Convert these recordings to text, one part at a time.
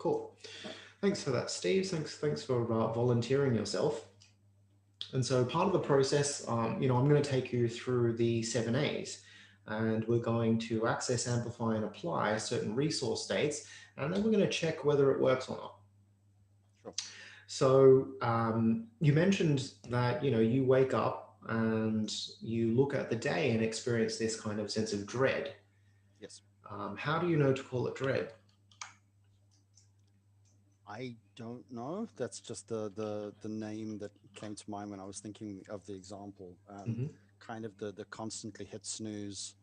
Cool. Thanks for that, Steve. Thanks for volunteering yourself. And so part of the process, I'm going to take you through the 7 A's, and we're going to access, amplify, and apply certain resource states, and then we're going to check whether it works or not. Sure. So you mentioned that, you wake up and you look at the day and experience this kind of sense of dread. Yes. How do you know to call it dread? I don't know. That's just the name that came to mind when I was thinking of the example. Kind of the constantly hit snooze.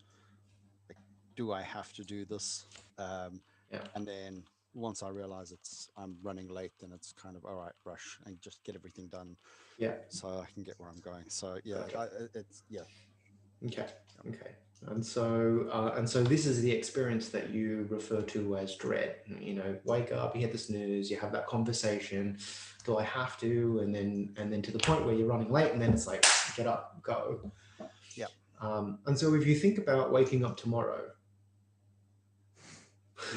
Like, do I have to do this? Yeah. And then once I realize I'm running late, then it's kind of all right, rush and just get everything done. Yeah. So I can get where I'm going. So yeah, Okay. yeah. Okay. Okay. And so this is the experience that you refer to as dread. Wake up, you hit the snooze, you have that conversation. Do I have to? And then to the point where you're running late, and then it's like, get up, go. Yeah. And so if you think about waking up tomorrow,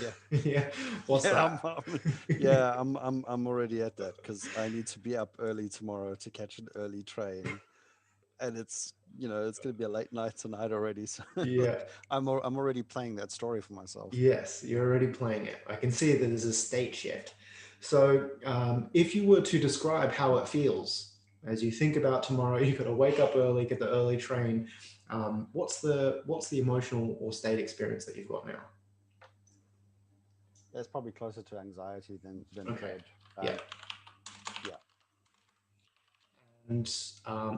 Yeah. yeah, what's Yeah, that? I'm already at that because I need to be up early tomorrow to catch an early train, and it's going to be a late night tonight already. So Yeah. like I'm already playing that story for myself. Yes, you're already playing it. I can see that there's a state shift. So, if you were to describe how it feels as you think about tomorrow, you've got to wake up early, get the early train. What's the emotional or state experience that you've got now? It's probably closer to anxiety than Okay. dread. Yeah. Yeah. And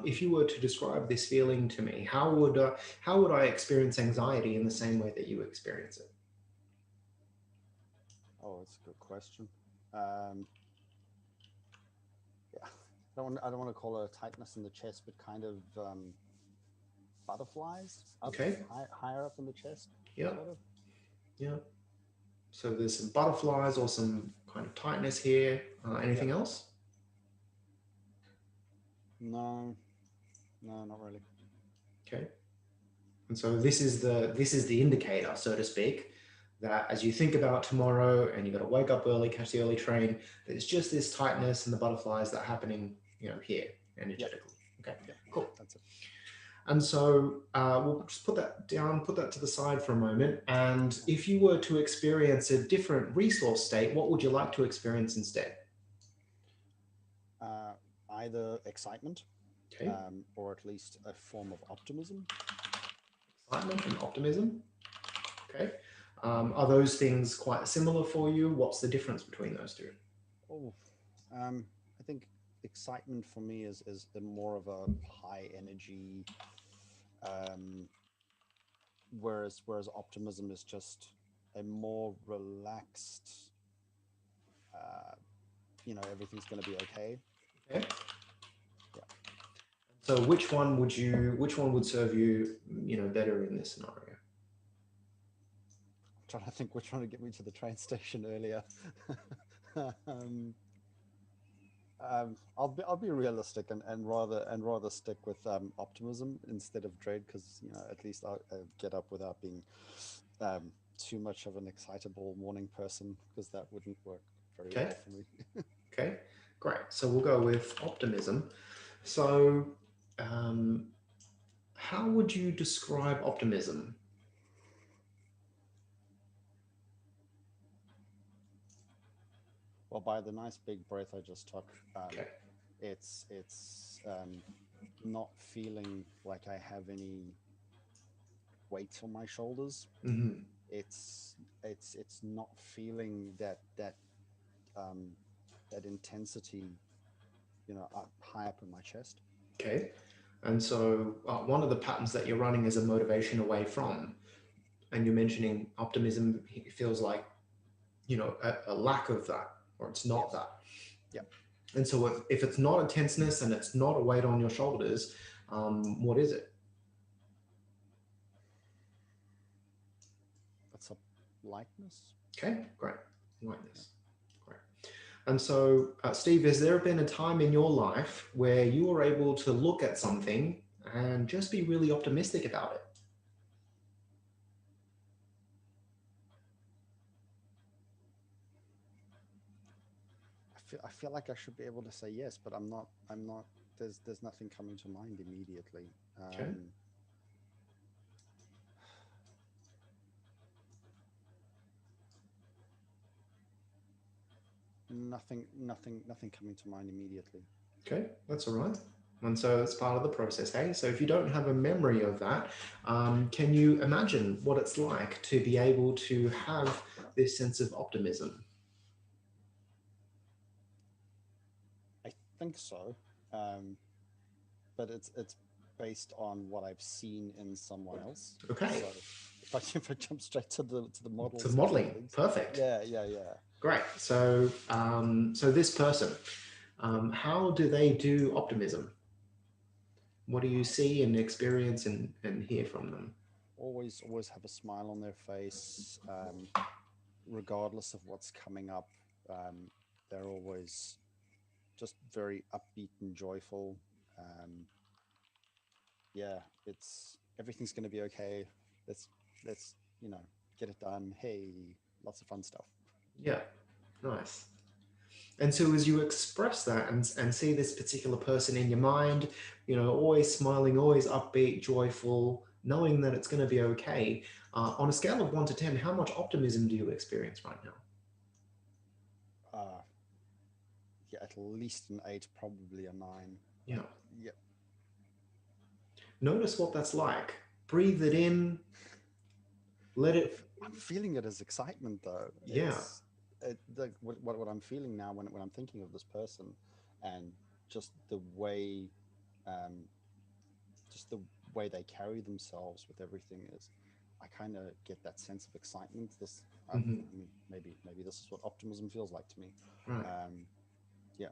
if you were to describe this feeling to me, how would I experience anxiety in the same way that you experience it? Oh, it's a good question. Yeah, I don't want to call it a tightness in the chest, but kind of butterflies up Okay. higher up in the chest, Yeah. sort of. Yeah. So there's some butterflies or some kind of tightness here. Anything Yep. else? No, no, not really. Okay. And so this is the indicator, so to speak, that as you think about tomorrow and you've got to wake up early, catch the early train, there's just this tightness and the butterflies that are happening, here Yep. energetically. Okay, Yep. cool. That's it. And so we'll just put that down, put that to the side for a moment. And if you were to experience a different resource state, what would you like to experience instead? Uh, Either excitement, Okay, or at least a form of optimism. excitement and optimism. Okay. Are those things quite similar for you? What's the difference between those two? Oh, I think excitement for me is a more of a high energy, um, whereas optimism is just a more relaxed. Uh, Everything's going to be okay. Okay. Yeah. So which one would serve you, better in this scenario? I'm trying to think which one to get me to the train station earlier. um, I'll be realistic and rather stick with optimism instead of dread because at least I'll get up without being too much of an excitable morning person because that wouldn't work very Okay. well for me. Okay. Great. So we'll go with optimism. So, how would you describe optimism? Well, by the nice big breath I just took, Okay. it's not feeling like I have any weight on my shoulders. Mm-hmm. It's not feeling um, that intensity, up high up in my chest. Okay. And so one of the patterns that you're running is a motivation away from, and you're mentioning optimism. It feels like a lack of that, or it's not Yes. that. Yeah. And so if it's not a tenseness and it's not a weight on your shoulders, what is it? That's a lightness. Okay, great. Yeah. Lightness. Great. And so, Steve, has there been a time in your life where you were able to look at something and just be really optimistic about it? I feel like I should be able to say yes, but I'm not. I'm not. There's nothing coming to mind immediately. Okay. Nothing coming to mind immediately. Okay, that's all right. And so it's part of the process, hey? So if you don't have a memory of that, can you imagine what it's like to be able to have this sense of optimism? I think so, um, but it's based on what I've seen in someone else. Okay, So if I jump straight to the model so side of modeling, things, perfect. yeah. Great. So, so this person, Yep. how do they do optimism? What do you Uh, see and experience and hear from them? always have a smile on their face, regardless of what's coming up. Um, they're always just very upbeat and joyful. Um, yeah, it's everything's going to be okay. Let's let's get it done. Hey, lots of fun stuff. Yeah, nice. And so as you express that and see this particular person in your mind, always smiling, always upbeat, joyful, knowing that it's going to be okay, on a scale of 1 to 10, how much optimism do you experience right now? Uh, yeah, at least an 8, probably a 9. Yeah. Yeah, Notice what that's like. Breathe it in, let it, I'm feeling it as excitement though. yeah. What I'm feeling now when I'm thinking of this person, and just the way, um, just the way they carry themselves with everything is, I kind of get that sense of excitement. Hmm. I mean, maybe this is what optimism feels like to me. Right. Um, yeah,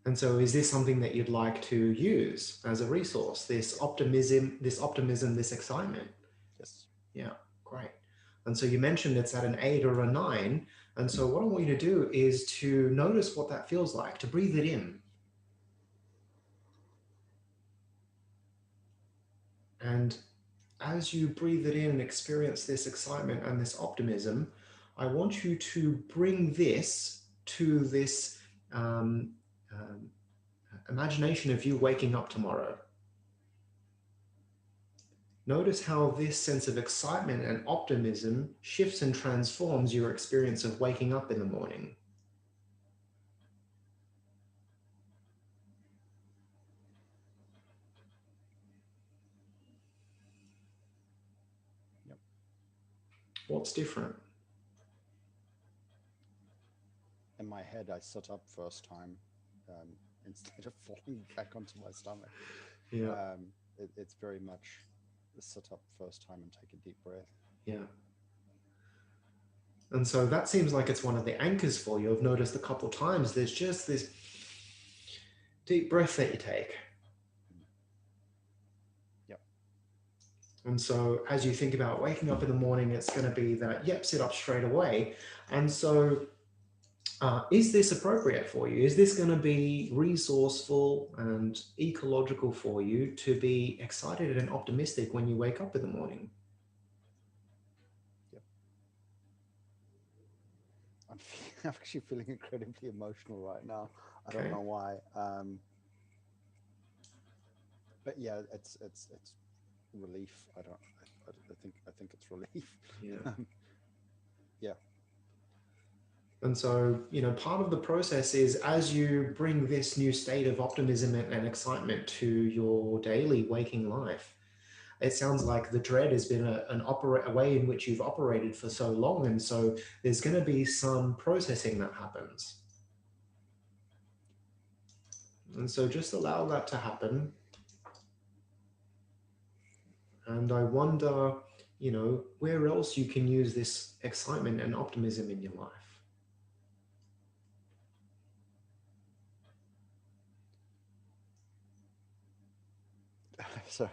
And so is this something that you'd like to use as a resource, this optimism, this excitement? yes. Yeah, great. And so you mentioned it's at an 8 or a 9. And so what I want you to do is to notice what that feels like, to breathe it in. And as you breathe it in and experience this excitement and this optimism, I want you to bring this to this um, um, imagination of you waking up tomorrow. Notice how this sense of excitement and optimism shifts and transforms your experience of waking up in the morning. Yep. What's different? In my head, I sit up first time, um, instead of falling back onto my stomach. Yeah, It's very much sit up first time and take a deep breath. yeah. And so that seems like it's one of the anchors for you. I've noticed a couple times there's just this deep breath that you take. Mm. Yep. And so as you think about waking up in the morning, it's going to be that, yep, sit up straight away. And so is this appropriate for you? Is this going to be resourceful and ecological for you to be excited and optimistic when you wake up in the morning? Yep. I'm actually feeling incredibly emotional right now. I don't Okay. know why. But yeah, it's relief. I think it's relief. Yeah. um, yeah. And so, part of the process is as you bring this new state of optimism and excitement to your daily waking life, it sounds like the dread has been a way in which you've operated for so long. And so there's going to be some processing that happens. And so just allow that to happen. And I wonder, where else you can use this excitement and optimism in your life. Sorry.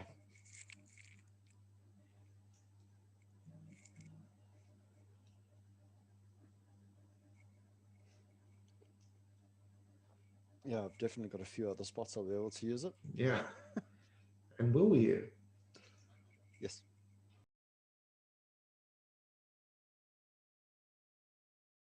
Yeah, I've definitely got a few other spots I'll be able to use it. Yeah. And will you? Yes.